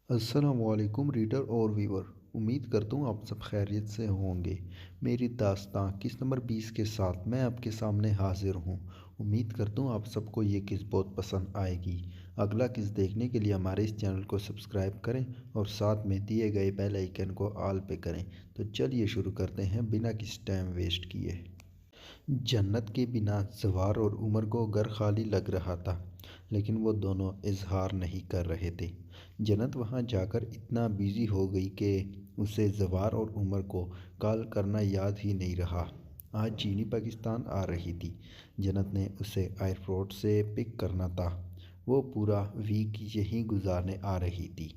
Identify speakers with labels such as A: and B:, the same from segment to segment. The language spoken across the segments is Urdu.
A: السلام علیکم ریڈر اور ویور، امید کرتا ہوں آپ سب خیریت سے ہوں گے۔ میری داستان قسط نمبر 20 کے ساتھ میں آپ کے سامنے حاضر ہوں۔ امید کرتا ہوں آپ سب کو یہ قسط بہت پسند آئے گی۔ اگلا قسط دیکھنے کے لیے ہمارے اس چینل کو سبسکرائب کریں اور ساتھ میں دیے گئے بیل آئیکن کو آل پہ کریں۔ تو چلیے شروع کرتے ہیں بنا کسی ٹائم ویسٹ کیے۔ جنت کے بنا زوار اور عمر کو گھر خالی لگ رہا تھا، لیکن وہ دونوں اظہار نہیں کر رہے تھے۔ جنت وہاں جا کر اتنا بیزی ہو گئی کہ اسے زوار اور عمر کو کال کرنا یاد ہی نہیں رہا۔ آج جینی پاکستان آ رہی تھی۔ جنت نے اسے ایئرپورٹ سے پک کرنا تھا۔ وہ پورا ویک یہیں گزارنے آ رہی تھی۔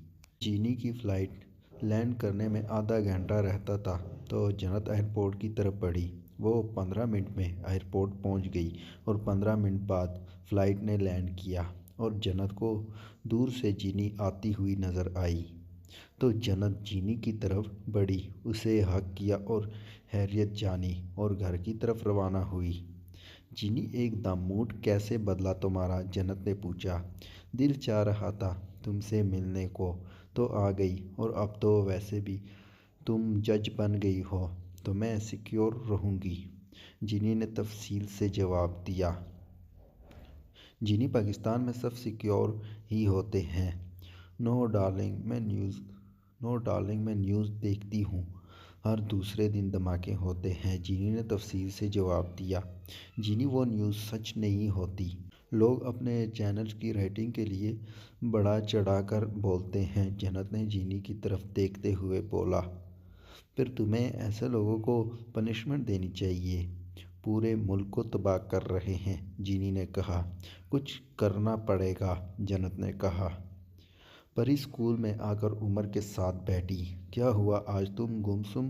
A: جینی کی فلائٹ لینڈ کرنے میں آدھا گھنٹہ رہتا تھا تو جنت ایئرپورٹ کی طرف بڑھی۔ وہ 15 منٹ میں ایئرپورٹ پہنچ گئی اور 15 منٹ بعد فلائٹ نے لینڈ کیا اور جنت کو دور سے جینی آتی ہوئی نظر آئی۔ تو جنت جینی کی طرف بڑھی، اسے ہگ کیا اور حیرت جانی اور گھر کی طرف روانہ ہوئی۔ جینی ایک دم موڈ کیسے بدلا تمہارا؟ جنت نے پوچھا۔ دل چاہ رہا تھا تم سے ملنے کو تو آ گئی، اور اب تو ویسے بھی تم جج بن گئی ہو تو میں سیکیور رہوں گی، جینی نے تفصیل سے جواب دیا۔ جینی پاکستان میں سب سیکیور ہی ہوتے ہیں۔ نو ڈارلنگ، میں نیوز دیکھتی ہوں، ہر دوسرے دن دھماکے ہوتے ہیں، جینی نے تفصیل سے جواب دیا۔ جینی، وہ نیوز سچ نہیں ہوتی۔ لوگ اپنے چینل کی ریٹنگ کے لیے بڑھا چڑھا کر بولتے ہیں، جنت نے جینی کی طرف دیکھتے ہوئے بولا۔ پھر تمہیں ایسے لوگوں کو پنشمنٹ دینی چاہیے، پورے ملک کو تباہ کر رہے ہیں، جینی نے کہا۔ کچھ کرنا پڑے گا، جنت نے کہا۔ پری اسکول میں آ کر عمر کے ساتھ بیٹھی۔ کیا ہوا آج تم گمسم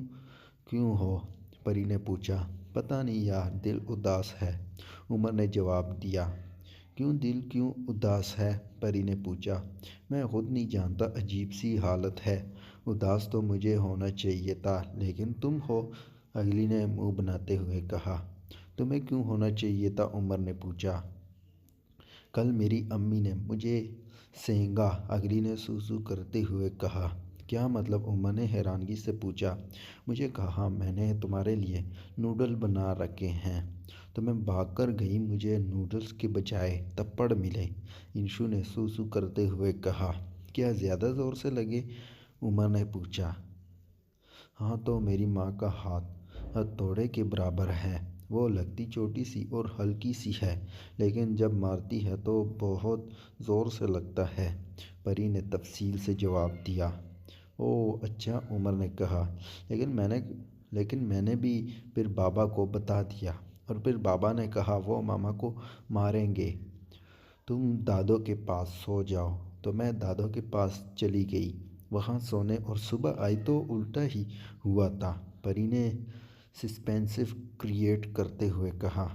A: کیوں ہو؟ پری نے پوچھا۔ پتہ نہیں یار، دل اداس ہے، عمر نے جواب دیا۔ دل کیوں اداس ہے؟ پری نے پوچھا۔ میں خود نہیں جانتا، عجیب سی حالت ہے۔ اداس تو مجھے ہونا چاہیے تھا، لیکن تم ہو، اگلی نے منہ بناتے ہوئے کہا۔ تمہیں کیوں ہونا چاہیے تھا؟ عمر نے پوچھا۔ کل میری امی نے مجھے سینگا، اگلی نے سوسو کرتے ہوئے کہا۔ کیا مطلب؟ عمر نے حیرانگی سے پوچھا۔ مجھے کہا میں نے تمہارے لیے نوڈل بنا رکھے ہیں، تو میں بھاگ کر گئی، مجھے نوڈلز کے بجائے تھپڑ ملے، انشو نے سوسو کرتے ہوئے کہا۔ کیا زیادہ زور سے لگے؟ عمر نے پوچھا۔ ہاں، تو میری ماں کا ہاتھ ہتھوڑے کے برابر ہے، وہ لگتی چھوٹی سی اور ہلکی سی ہے، لیکن جب مارتی ہے تو بہت زور سے لگتا ہے، پری نے تفصیل سے جواب دیا۔ اوہ اچھا، عمر نے کہا۔ لیکن میں نے بھی پھر بابا کو بتا دیا، اور پھر بابا نے کہا وہ ماما کو ماریں گے، تم دادو کے پاس سو جاؤ، تو میں دادو کے پاس چلی گئی وہاں سونے، اور صبح آئی تو الٹا ہی ہوا تھا، پری نے سسپینس کریٹ کرتے ہوئے کہا۔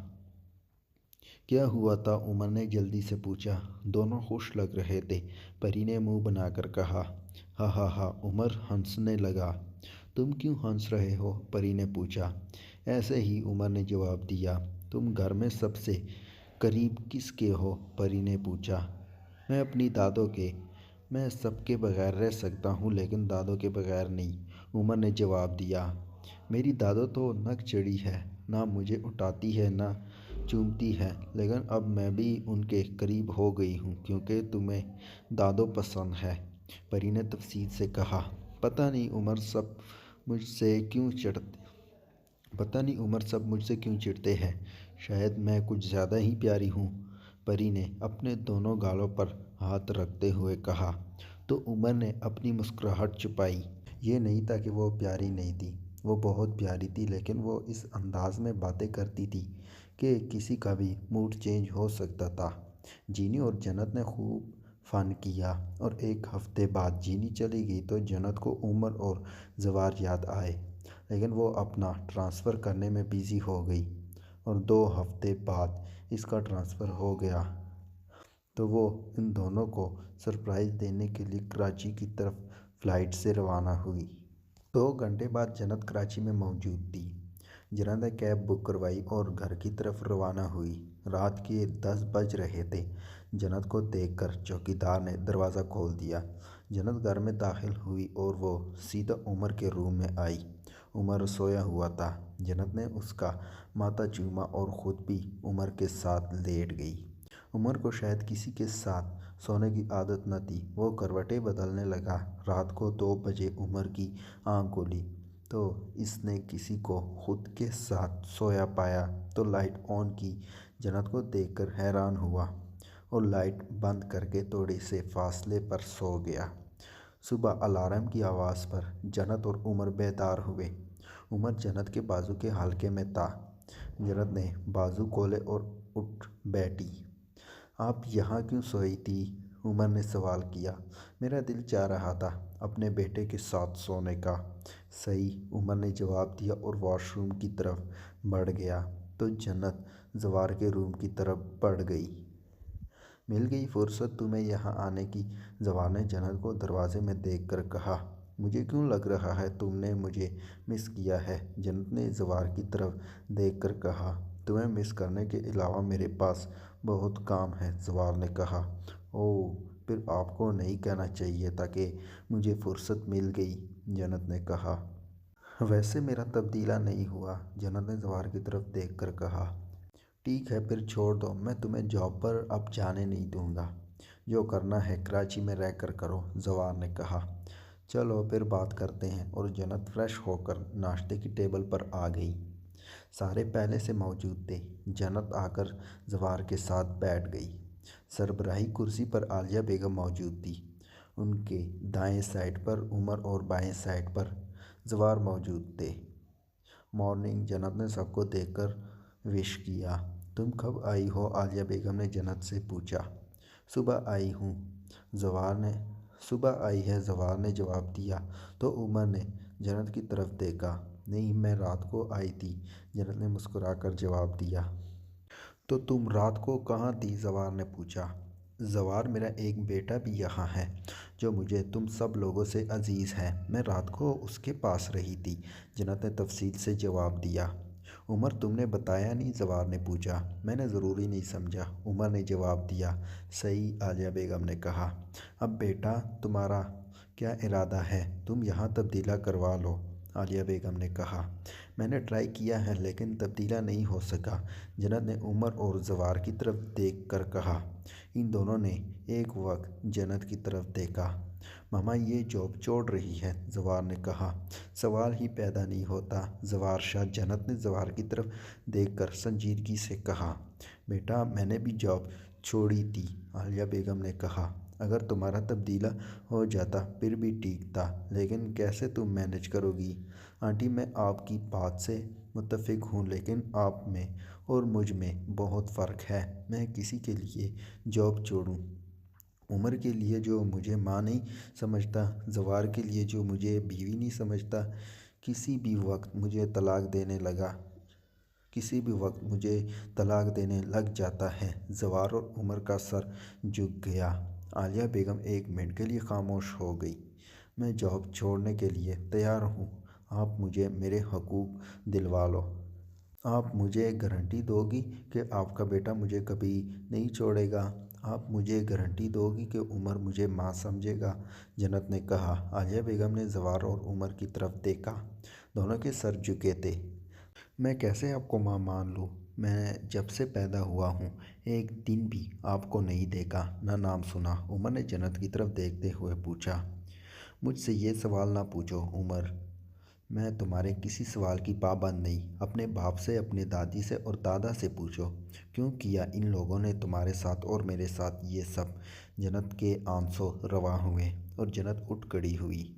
A: کیا ہوا تھا؟ عمر نے جلدی سے پوچھا۔ دونوں خوش لگ رہے تھے، پری نے منہ بنا کر کہا۔ ہا ہا ہا، عمر ہنسنے لگا۔ تم کیوں ہنس رہے ہو؟ پری نے پوچھا۔ ایسے ہی، عمر نے جواب دیا۔ تم گھر میں سب سے قریب کس کے ہو؟ پری نے پوچھا۔ میں اپنی دادو کے۔ میں سب کے بغیر رہ سکتا ہوں، لیکن دادو کے بغیر نہیں، عمر نے جواب دیا۔ میری دادو تو نک چڑھی ہے، نہ مجھے اٹھاتی ہے نہ چومتی ہے، لیکن اب میں بھی ان کے قریب ہو گئی ہوں کیونکہ تمہیں دادو پسند ہے، پری نے تفصیل سے کہا۔ پتہ نہیں عمر سب مجھ سے کیوں چڑھتے ہیں، شاید میں کچھ زیادہ ہی پیاری ہوں، پری نے اپنے دونوں گالوں پر ہاتھ رکھتے ہوئے کہا۔ تو عمر نے اپنی مسکراہٹ چھپائی۔ یہ نہیں تھا کہ وہ پیاری نہیں تھی، وہ بہت پیاری تھی، لیکن وہ اس انداز میں باتیں کرتی تھی کہ کسی کا بھی موڈ چینج ہو سکتا تھا۔ جینی اور جنت نے خوب فن کیا، اور ایک ہفتے بعد جینی چلی گئی تو جنت کو عمر اور زوار یاد آئے، لیکن وہ اپنا ٹرانسفر کرنے میں بیزی ہو گئی، اور 2 ہفتے بعد اس کا ٹرانسفر ہو گیا تو وہ ان دونوں کو سرپرائز دینے کے لیے کراچی کی طرف فلائٹ سے روانہ ہوئی۔ 2 گھنٹے بعد جنت کراچی میں موجود تھی۔ جنت نے کیب بک کروائی اور گھر کی طرف روانہ ہوئی۔ رات کے 10 بج رہے تھے۔ جنت کو دیکھ کر چوکیدار نے دروازہ کھول دیا۔ جنت گھر میں داخل ہوئی اور وہ سیدھا عمر کے روم میں آئی۔ عمر سویا ہوا تھا۔ جنت نے اس کا ماتھا چوما اور خود بھی عمر کے ساتھ لیٹ گئی۔ عمر کو شاید کسی کے ساتھ سونے کی عادت نہ تھی۔ وہ کروٹیں بدلنے لگا۔ رات کو 2 بجے عمر کی آنکھ کھلی تو اس نے کسی کو خود کے ساتھ سویا پایا تو لائٹ آن کی۔ جنت کو دیکھ کر حیران ہوا اور لائٹ بند کر کے تھوڑے سے فاصلے پر سو گیا۔ صبح الارم کی آواز پر جنت اور عمر بیدار ہوئے۔ عمر جنت کے بازو کے حلقے میں تھا۔ جنت نے بازو کھولے اور اٹھ بیٹھی۔ آپ یہاں کیوں سوئی تھی؟ عمر نے سوال کیا۔ میرا دل چاہ رہا تھا اپنے بیٹے کے ساتھ سونے کا۔ صحیح، عمر نے جواب دیا اور واش روم کی طرف بڑھ گیا تو جنت زوار کے روم کی طرف بڑھ گئی۔ مل گئی فرصت تمہیں یہاں آنے کی، زوار نے جنت کو دروازے میں دیکھ کر کہا۔ مجھے کیوں لگ رہا ہے تم نے مجھے مس کیا ہے؟ جنت نے زوار کی طرف دیکھ کر کہا۔ تمہیں مس کرنے کے علاوہ میرے پاس بہت کام ہے، زوار نے کہا۔ اوہ، پھر آپ کو نہیں کہنا چاہیے تھا کہ مجھے فرصت مل گئی، جنت نے کہا۔ ویسے میرا تبدیلہ نہیں ہوا، جنت نے زوار کی طرف دیکھ کر کہا۔ ٹھیک ہے پھر چھوڑ دو، میں تمہیں جاب پر اب جانے نہیں دوں گا۔ جو کرنا ہے کراچی میں رہ کر کرو، زوار نے کہا۔ چلو پھر بات کرتے ہیں، اور جنت فریش ہو کر ناشتے کی ٹیبل پر آ گئی۔ سارے پہلے سے موجود تھے۔ جنت آ کر زوار کے ساتھ بیٹھ گئی۔ سربراہی کرسی پر عالیہ بیگم موجود تھی۔ ان کے دائیں سائڈ پر عمر اور بائیں سائڈ پر زوار موجود تھے۔ مارننگ، جنت نے سب کو دیکھ کر وش کیا۔ تم کب آئی ہو؟ عالیہ بیگم نے جنت سے پوچھا۔ صبح آئی ہوں، صبح آئی ہے، زوار نے جواب دیا تو عمر نے جنت کی طرف دیکھا۔ نہیں، میں رات کو آئی تھی، جنت نے مسکرا کر جواب دیا۔ تو تم رات کو کہاں تھی؟ زوار نے پوچھا۔ زوار، میرا ایک بیٹا بھی یہاں ہے جو مجھے تم سب لوگوں سے عزیز ہے، میں رات کو اس کے پاس رہی تھی، جنت نے تفصیل سے جواب دیا۔ عمر، تم نے بتایا نہیں، زوار نے پوچھا۔ میں نے ضروری نہیں سمجھا، عمر نے جواب دیا۔ صحیح، عالیہ بیگم نے کہا۔ اب بیٹا، تمہارا کیا ارادہ ہے؟ تم یہاں تبدیلہ کروا لو، عالیہ بیگم نے کہا۔ میں نے ٹرائی کیا ہے لیکن تبدیلہ نہیں ہو سکا، جنت نے عمر اور زوار کی طرف دیکھ کر کہا۔ ان دونوں نے ایک وقت جنت کی طرف دیکھا۔ ماما یہ جاب چھوڑ رہی ہے، زوار نے کہا۔ سوال ہی پیدا نہیں ہوتا، زوار شاہ، جنت نے زوار کی طرف دیکھ کر سنجیدگی سے کہا۔ بیٹا، میں نے بھی جاب چھوڑی تھی، عالیہ بیگم نے کہا۔ اگر تمہارا تبدیلہ ہو جاتا پھر بھی ٹھیک تھا، لیکن کیسے تم مینج کرو گی؟ آنٹی، میں آپ کی بات سے متفق ہوں لیکن آپ میں اور مجھ میں بہت فرق ہے۔ میں کسی کے لیے جاب چھوڑوں؟ عمر کے لیے جو مجھے ماں نہیں سمجھتا، زوار کے لیے جو مجھے بیوی نہیں سمجھتا، کسی بھی وقت مجھے طلاق دینے لگ جاتا ہے۔ زوار اور عمر کا سر جھک گیا۔ عالیہ بیگم 1 منٹ کے لیے خاموش ہو گئی۔ میں جاب چھوڑنے کے لیے تیار ہوں، آپ مجھے میرے حقوق دلوا لو۔ آپ مجھے گارنٹی دو گی کہ آپ کا بیٹا مجھے کبھی نہیں چھوڑے گا؟ آپ مجھے گارنٹی دو گی کہ عمر مجھے ماں سمجھے گا؟ جنت نے کہا۔ عالیہ بیگم نے زوار اور عمر کی طرف دیکھا۔ دونوں کے سر جھکے تھے۔ میں کیسے آپ کو ماں مان لوں؟ میں جب سے پیدا ہوا ہوں ایک دن بھی آپ کو نہیں دیکھا، نہ نام سنا، عمر نے جنت کی طرف دیکھتے ہوئے پوچھا۔ مجھ سے یہ سوال نہ پوچھو عمر، میں تمہارے کسی سوال کی پابند نہیں۔ اپنے باپ سے، اپنی دادی سے اور دادا سے پوچھو، کیوں کیا ان لوگوں نے تمہارے ساتھ اور میرے ساتھ یہ سب؟ جنت کے آنسو رواں ہوئے اور جنت اٹھ کھڑی ہوئی۔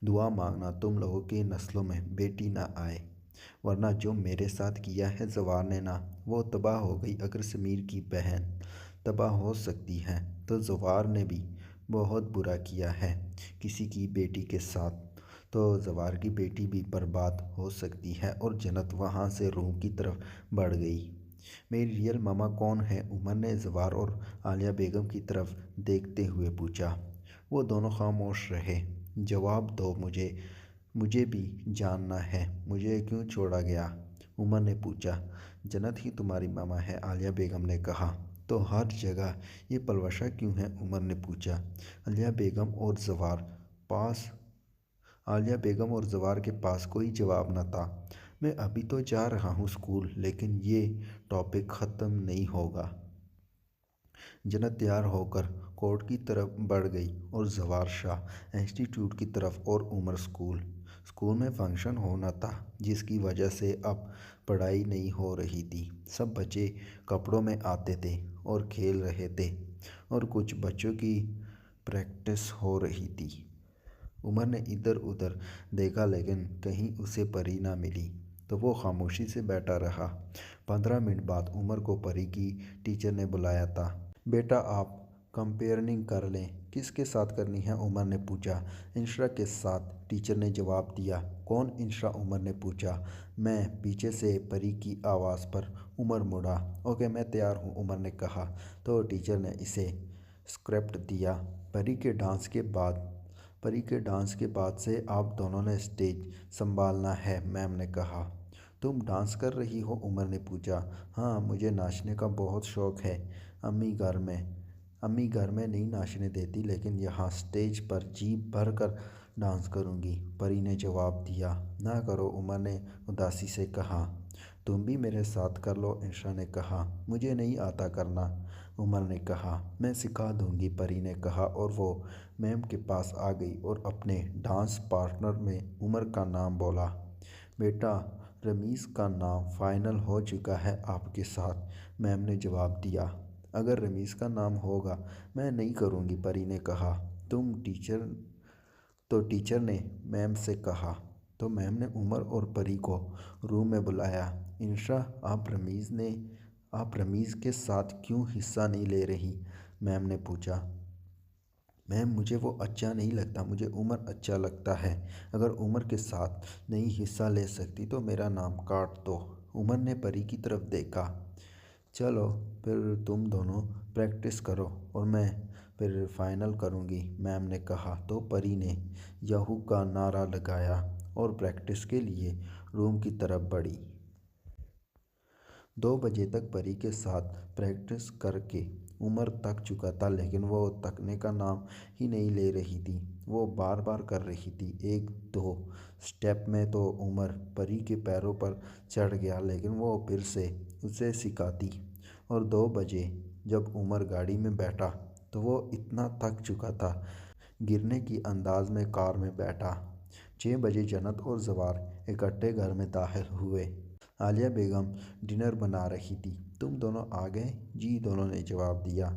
A: دعا مانگنا تم لوگوں کی نسلوں میں بیٹی نہ آئے، ورنہ جو میرے ساتھ کیا ہے زوار نے نا، وہ تباہ ہو گئی۔ اگر سمیر کی بہن تباہ ہو سکتی ہے تو زوار نے بھی بہت برا کیا ہے کسی کی بیٹی کے ساتھ، تو زوار کی بیٹی بھی برباد ہو سکتی ہے۔ اور جنت وہاں سے روم کی طرف بڑھ گئی۔ میری ریئل ماما کون ہے؟ عمر نے زوار اور عالیہ بیگم کی طرف دیکھتے ہوئے پوچھا۔ وہ دونوں خاموش رہے۔ جواب دو، مجھے بھی جاننا ہے، مجھے کیوں چھوڑا گیا؟ عمر نے پوچھا۔ جنت ہی تمہاری ماما ہے، عالیہ بیگم نے کہا۔ تو ہر جگہ یہ پلوشہ کیوں ہے؟ عمر نے پوچھا۔ عالیہ بیگم اور زوار کے پاس کوئی جواب نہ تھا۔ میں ابھی تو جا رہا ہوں اسکول، لیکن یہ ٹاپک ختم نہیں ہوگا۔ جنت تیار ہو کر کورٹ کی طرف بڑھ گئی اور زوار شاہ انسٹی ٹیوٹ کی طرف اور عمر اسکول میں فنکشن ہونا تھا، جس کی وجہ سے اب پڑھائی نہیں ہو رہی تھی۔ سب بچے کپڑوں میں آتے تھے اور کھیل رہے تھے اور کچھ بچوں کی پریکٹس ہو رہی تھی۔ عمر نے ادھر ادھر دیکھا لیکن کہیں اسے پری نہ ملی، تو وہ خاموشی سے بیٹھا رہا۔ 15 منٹ بعد عمر کو پری کی ٹیچر نے بلایا تھا۔ بیٹا، آپ کمپیئرنگ کر لیں۔ کس کے ساتھ کرنی ہے؟ عمر نے پوچھا۔ انشرا کے ساتھ، ٹیچر نے جواب دیا۔ کون انشرا؟ عمر نے پوچھا۔ میں، پیچھے سے پری کی آواز پر عمر مڑا۔ اوکے، میں تیار ہوں، عمر نے کہا۔ تو ٹیچر نے اسے اسکرپٹ دیا۔ پری کے ڈانس کے بعد سے آپ دونوں نے اسٹیج سنبھالنا ہے، میم نے کہا۔ تم ڈانس کر رہی ہو؟ عمر نے پوچھا۔ ہاں، مجھے ناچنے کا بہت شوق ہے۔ امی گھر میں نہیں ناچنے دیتی، لیکن یہاں اسٹیج پر جی بھر کر ڈانس کروں گی، پری نے جواب دیا۔ نہ کرو، عمر نے اداسی سے کہا۔ تم بھی میرے ساتھ کر لو، انشرا نے کہا۔ مجھے نہیں آتا کرنا، عمر نے کہا۔ میں سکھا دوں گی، پری نے کہا، اور وہ میم کے پاس آ گئی اور اپنے ڈانس پارٹنر میں عمر کا نام بولا۔ بیٹا، رمیز کا نام فائنل ہو چکا ہے آپ کے ساتھ، میم نے جواب دیا۔ اگر رمیز کا نام ہوگا میں نہیں کروں گی، پری نے کہا۔ تو ٹیچر نے میم سے کہا۔ تو میم نے عمر اور پری کو روم میں بلایا۔ انشرا، آپ رمیز کے ساتھ کیوں حصہ نہیں لے رہی؟ میم نے پوچھا۔ میم، مجھے وہ اچھا نہیں لگتا، مجھے عمر اچھا لگتا ہے۔ اگر عمر کے ساتھ نہیں حصہ لے سکتی تو میرا نام کاٹ دو، عمر نے پری کی طرف دیکھا۔ چلو پھر تم دونوں پریکٹس کرو اور میں پھر فائنل کروں گی، میم نے کہا۔ تو پری نے یاہو کا نعرہ لگایا اور پریکٹس کے لیے روم کی طرف بڑھی۔ 2 بجے تک پری کے ساتھ پریکٹس کر کے عمر تھک چکا تھا، لیکن وہ تھکنے کا نام ہی نہیں لے رہی تھی۔ وہ بار بار کر رہی تھی۔ 1-2 اسٹیپ میں تو عمر پری کے پیروں پر چڑھ گیا، لیکن وہ پھر سے اسے سکھاتی۔ اور 2 بجے جب عمر گاڑی میں بیٹھا تو وہ اتنا تھک چکا تھا، گرنے کی انداز میں کار میں بیٹھا۔ 6 بجے جنت اور زوار اکٹھے گھر میں داخل ہوئے۔ عالیہ بیگم ڈنر بنا رہی تھی۔ تم دونوں آ گئے؟ جی، دونوں نے جواب دیا۔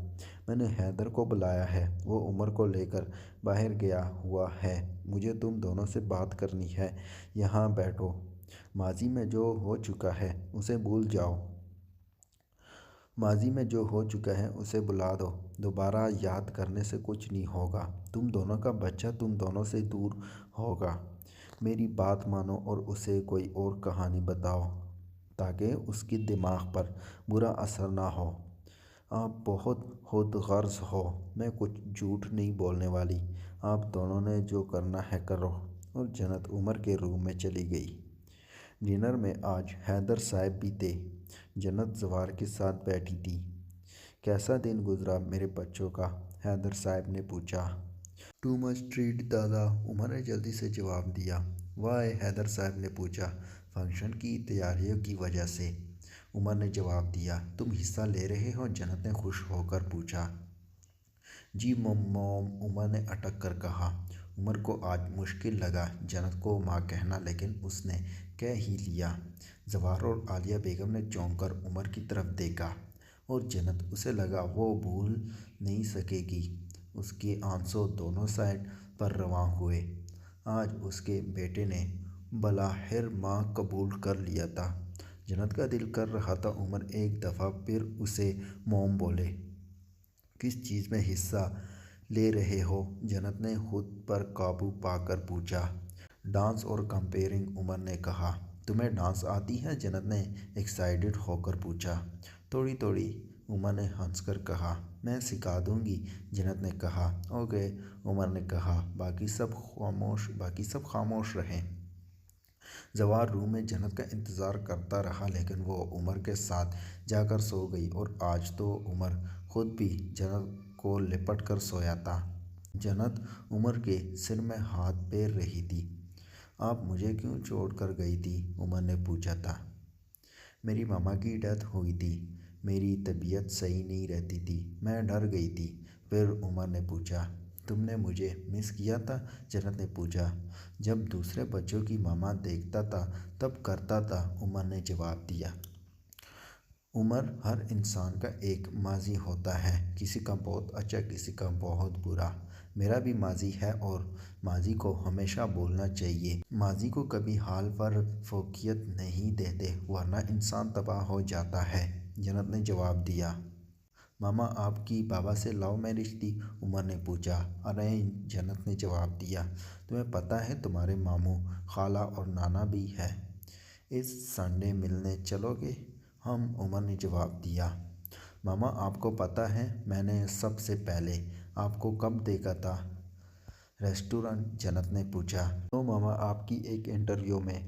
A: میں نے حیدر کو بلایا ہے، وہ عمر کو لے کر باہر گیا ہوا ہے، مجھے تم دونوں سے بات کرنی ہے، یہاں بیٹھو۔ ماضی میں جو ہو چکا ہے اسے بھول جاؤ، ماضی میں جو ہو چکا ہے اسے بھلا دو، دوبارہ یاد کرنے سے کچھ نہیں ہوگا، تم دونوں کا بچہ تم دونوں سے دور ہوگا۔ میری بات مانو اور اسے کوئی اور کہانی بتاؤ تاکہ اس کی دماغ پر برا اثر نہ ہو۔ آپ بہت خود غرض ہو، میں کچھ جھوٹ نہیں بولنے والی، آپ دونوں نے جو کرنا ہے کرو۔ اور جنت عمر کے روم میں چلی گئی۔ ڈنر میں آج حیدر صاحب بھی تھے۔ جنت زوار کے ساتھ بیٹھی تھی۔ کیسا دن گزرا میرے بچوں کا؟ حیدر صاحب نے پوچھا۔ ٹو مچ ٹریٹ دادا، عمر نے جلدی سے جواب دیا۔ وائے؟ حیدر صاحب نے پوچھا۔ فنکشن کی تیاریوں کی وجہ سے، عمر نے جواب دیا۔ تم حصہ لے رہے ہو؟ جنت نے خوش ہو کر پوچھا۔ جی موم، عمر نے اٹک کر کہا۔ عمر کو آج مشکل لگا جنت کو ماں کہنا، لیکن اس نے کہہ ہی لیا۔ زوار اور عالیہ بیگم نے چونک کر عمر کی طرف دیکھا اور جنت اسے لگا وہ بھول نہیں سکے گی۔ اس کے آنسو دونوں سائڈ پر رواں ہوئے۔ آج اس کے بیٹے نے بالآخر ماں قبول کر لیا تھا۔ جنت کا دل کر رہا تھا عمر ایک دفعہ پھر اسے موم بولے۔ کس چیز میں حصہ لے رہے ہو؟ جنت نے خود پر قابو پا کر پوچھا۔ ڈانس اور کمپیئرنگ، عمر نے کہا۔ تمہیں ڈانس آتی ہے؟ جنت نے ایکسائٹڈ ہو کر پوچھا۔ تھوڑی تھوڑی، عمر نے ہنس کر کہا۔ میں سکھا دوں گی، جنت نے کہا۔ اوکے، عمر نے کہا۔ باقی سب خاموش رہیں۔ زوار روم میں جنت کا انتظار کرتا رہا، لیکن وہ عمر کے ساتھ جا کر سو گئی، اور آج تو عمر خود بھی جنت کو لپٹ کر سویا تھا۔ جنت عمر کے سر میں ہاتھ پھیر رہی تھی۔ آپ مجھے کیوں چھوڑ کر گئی تھی؟ عمر نے پوچھا تھا۔ میری ماما کی ڈیتھ ہوئی تھی، میری طبیعت صحیح نہیں رہتی تھی، میں ڈر گئی تھی۔ پھر عمر نے پوچھا، تم نے مجھے مس کیا تھا؟ جنت نے پوچھا۔ جب دوسرے بچوں کی ماما دیکھتا تھا تب کرتا تھا، عمر نے جواب دیا۔ عمر، ہر انسان کا ایک ماضی ہوتا ہے، کسی کا بہت اچھا، کسی کا بہت برا۔ میرا بھی ماضی ہے اور ماضی کو ہمیشہ بولنا چاہیے۔ ماضی کو کبھی حال پر فوقیت نہیں دیتے ورنہ انسان تباہ ہو جاتا ہے، جنت نے جواب دیا۔ ماما آپ کی بابا سے لو میرج تھی؟ عمر نے پوچھا۔ ارینج، جنت نے جواب دیا۔ تمہیں پتہ ہے تمہارے ماموں، خالہ اور نانا بھی ہے۔ اس سنڈے ملنے چلو گے؟ ہم، عمر نے جواب دیا۔ ماما آپ کو پتہ ہے میں نے سب سے پہلے آپ کو کب دیکھا تھا؟ ریسٹورنٹ، جنت نے پوچھا۔ تو ماما آپ کی ایک انٹرویو میں،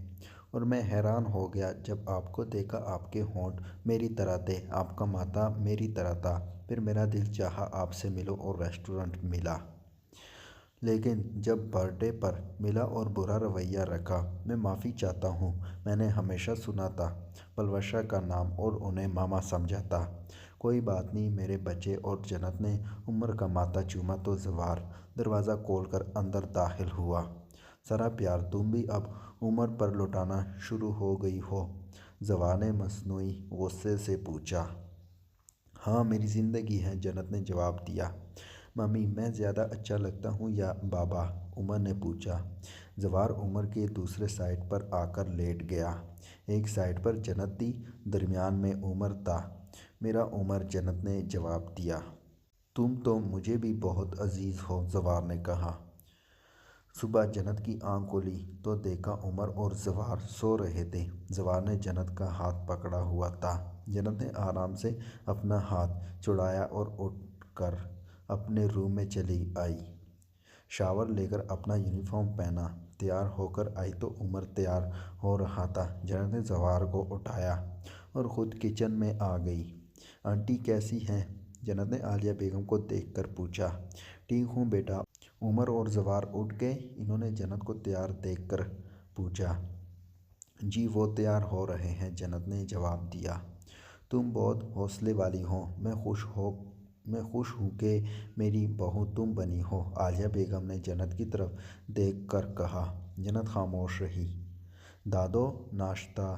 A: اور میں حیران ہو گیا جب آپ کو دیکھا۔ آپ کے ہونٹ میری طرح تھے، آپ کا ماتھا میری طرح تھا۔ پھر میرا دل چاہا آپ سے ملوں اور ریسٹورنٹ ملا، لیکن جب برتھ ڈے پر ملا اور برا رویہ رکھا۔ میں معافی چاہتا ہوں، میں نے ہمیشہ سنا تھا پلوشا کا نام اور انہیں ماما سمجھا تھا۔ کوئی بات نہیں میرے بچے، اور جنت نے عمر کا ماتھا چوما تو زوار دروازہ کھول کر اندر داخل ہوا۔ سارا پیار تم بھی اب عمر پر لٹانا شروع ہو گئی ہو؟ زوار نے مصنوعی غصے سے پوچھا۔ ہاں، میری زندگی ہے، جنت نے جواب دیا۔ ممی، میں زیادہ اچھا لگتا ہوں یا بابا؟ عمر نے پوچھا۔ زوار عمر کے دوسرے سائڈ پر آ کر لیٹ گیا۔ ایک سائڈ پر جنت تھی، درمیان میں عمر تھا۔ میرا عمر، جنت نے جواب دیا۔ تم تو مجھے بھی بہت عزیز ہو، زوار نے کہا۔ صبح جنت کی آنکھ کھلی تو دیکھا عمر اور زوار سو رہے تھے۔ زوار نے جنت کا ہاتھ پکڑا ہوا تھا۔ جنت نے آرام سے اپنا ہاتھ چھڑایا اور اٹھ کر اپنے روم میں چلی آئی۔ شاور لے کر اپنا یونیفارم پہنا، تیار ہو کر آئی تو عمر تیار ہو رہا تھا۔ جنت نے زوار کو اٹھایا اور خود کچن میں آ گئی۔ آنٹی کیسی ہیں؟ جنت نے عالیہ بیگم کو دیکھ کر پوچھا۔ ٹھیک ہوں بیٹا۔ عمر اور زوار اٹھ گئے۔ انہوں نے جنت کو تیار دیکھ کر پوچھا۔ جی وہ تیار ہو رہے ہیں، جنت نے جواب دیا۔ تم بہت حوصلے والی ہو، میں خوش ہوں کہ میری بہو تم بنی ہو، عالیہ بیگم نے جنت کی طرف دیکھ کر کہا۔ جنت خاموش رہی۔ دادو، ناشتہ،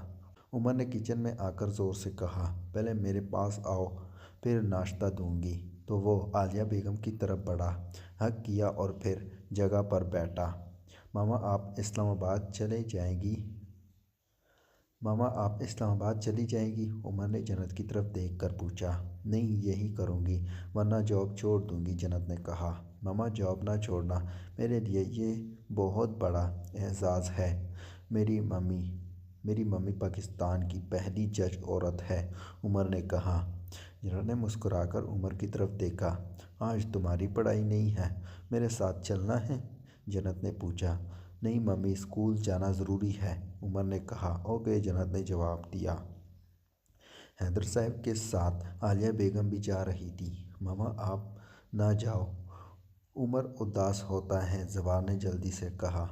A: عمر نے کچن میں آ کر زور سے کہا۔ پہلے میرے پاس آؤ، پھر ناشتہ دوں گی۔ تو وہ عالیہ بیگم کی طرف بڑھا، ہگ کیا اور پھر جگہ پر بیٹھا۔ ماما آپ اسلام آباد چلے جائیں گی؟ ماما آپ اسلام آباد چلی جائیں گی؟ عمر نے جنت کی طرف دیکھ کر پوچھا۔ نہیں، یہی کروں گی ورنہ جاب چھوڑ دوں گی، جنت نے کہا۔ ماما جاب نہ چھوڑنا، میرے لیے یہ بہت بڑا اعزاز ہے۔ میری ممی پاکستان کی پہلی جج عورت ہے، عمر نے کہا۔ جنت نے مسکرا کر عمر کی طرف دیکھا۔ آج تمہاری پڑھائی نہیں ہے، میرے ساتھ چلنا ہے؟ جنت نے پوچھا۔ نہیں ممی، اسکول جانا ضروری ہے، عمر نے کہا۔ اوکے، جنت نے جواب دیا۔ حیدر صاحب کے ساتھ عالیہ بیگم بھی جا رہی تھی۔ ماما آپ نہ جاؤ، عمر اداس ہوتا ہے، زوار نے جلدی سے کہا۔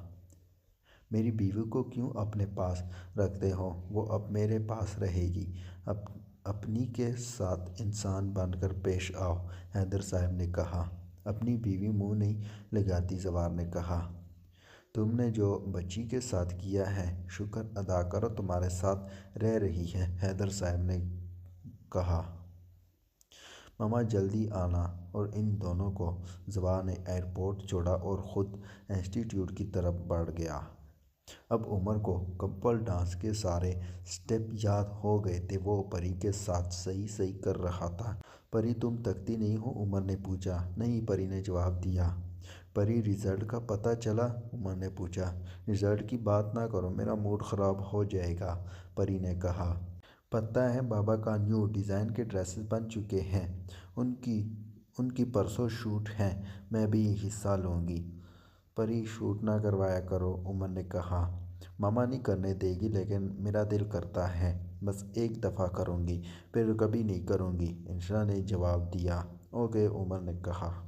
A: میری بیوی کو کیوں اپنے پاس رکھتے ہو؟ وہ اب میرے پاس رہے گی۔ اپنی کے ساتھ انسان بن کر پیش آؤ، حیدر صاحب نے کہا۔ اپنی بیوی منہ نہیں لگاتی، زوار نے کہا۔ تم نے جو بچی کے ساتھ کیا ہے، شکر ادا کرو تمہارے ساتھ رہ رہی ہے، حیدر صاحب نے کہا۔ ماما جلدی آنا، اور ان دونوں کو زوار نے ایئرپورٹ چھوڑا اور خود انسٹی ٹیوٹ کی طرف بڑھ گیا۔ اب عمر کو کپل ڈانس کے سارے اسٹیپ یاد ہو گئے تھے، وہ پری کے ساتھ صحیح کر رہا تھا۔ پری تم تھکتی نہیں ہو؟ عمر نے پوچھا۔ نہیں، پری نے جواب دیا۔ پری رزلٹ کا پتہ چلا؟ عمر نے پوچھا۔ رزلٹ کی بات نہ کرو، میرا موڈ خراب ہو جائے گا، پری نے کہا۔ پتہ ہے بابا کا نیو ڈیزائن کے ڈریسز بن چکے ہیں، ان کی پرسوں شوٹ ہے، میں بھی حصہ لوں گی۔ پری شوٹ نہ کروایا کرو، عمر نے کہا۔ ماما نہیں کرنے دے گی لیکن میرا دل کرتا ہے، بس ایک دفعہ کروں گی، پھر کبھی نہیں کروں گی، انشا نے جواب دیا۔ اوکے، عمر نے کہا۔